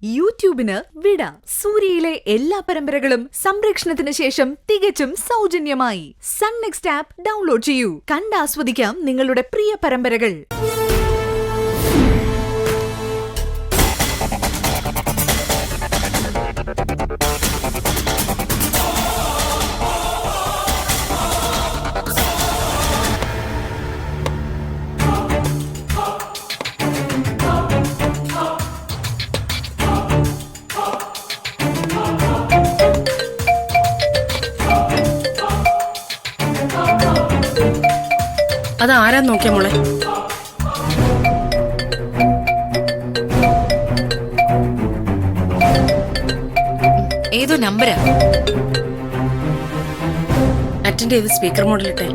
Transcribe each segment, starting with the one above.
യൂട്യൂബിന് വിട. സൂര്യയിലെ എല്ലാ പരമ്പരകളും സംരക്ഷണത്തിന് ശേഷം തികച്ചും സൗജന്യമായി സൺ നെക്സ്റ്റ് ആപ്പ് ഡൗൺലോഡ് ചെയ്യൂ. കണ്ടാസ്വദിക്കാം നിങ്ങളുടെ പ്രിയ പരമ്പരകൾ. അതാരാ നോക്കിയ മോളെ? ഏതോ നമ്പരാ. അറ്റൻഡ് ചെയ്ത് സ്പീക്കർ മോഡിലിട്ടെ.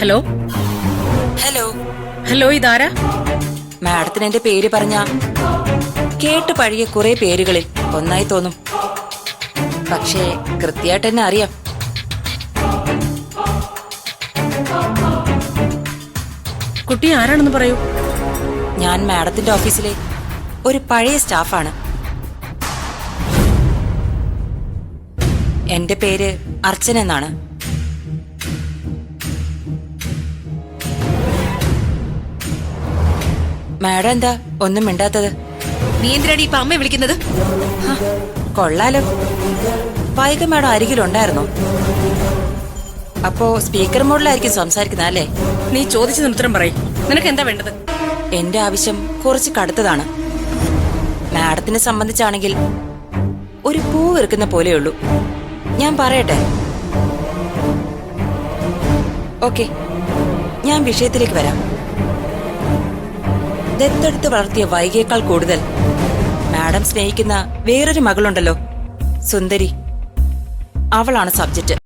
ഹലോ ഹലോ ഹലോ, ഇതാരാ? മാഡത്തിന് എന്റെ പേര് പറഞ്ഞ കേട്ട് പഴകിയ കുറെ പേരുകളിൽ ഒന്നായി തോന്നും. പക്ഷേ കൃത്യമായിട്ട് എന്നെ അറിയാം. കുട്ടി ആരാണെന്ന് പറയൂ. ഞാൻ മാഡത്തിന്റെ ഓഫീസിലെ ഒരു പഴയ സ്റ്റാഫാണ്. എന്റെ പേര് അർച്ചന എന്നാണ്. മാഡം എന്താ ഒന്നും മിണ്ടാത്തത്? നീ എന്തിനാണ് ഇപ്പൊ അമ്മയെ വിളിക്കുന്നത്? കൊള്ളാലോ, വൈക മാഡം അരികിലുണ്ടായിരുന്നോ? അപ്പോ സ്പീക്കർ മോഡിലായിരിക്കും സംസാരിക്കുന്ന അല്ലേ? നീ ചോദിച്ചതിന് ഉത്തരം പറയും. നിനക്ക് എന്താ വേണ്ടത്? എന്റെ ആവശ്യം കുറച്ച് കടുത്തതാണ്. മാഡത്തിനെ സംബന്ധിച്ചാണെങ്കിൽ ഒരു പൂ വെറുക്കുന്ന പോലെയുള്ളൂ. ഞാൻ പറയട്ടെ? ഓക്കെ, ഞാൻ വിഷയത്തിലേക്ക് വരാം. ദത്തെടുത്ത് വളർത്തിയ വൈകിയേക്കാൾ കൂടുതൽ മാഡം സ്നേഹിക്കുന്ന വേറൊരു മകളുണ്ടല്ലോ, സുന്ദരി. അവളാണ് സബ്ജക്റ്റ്.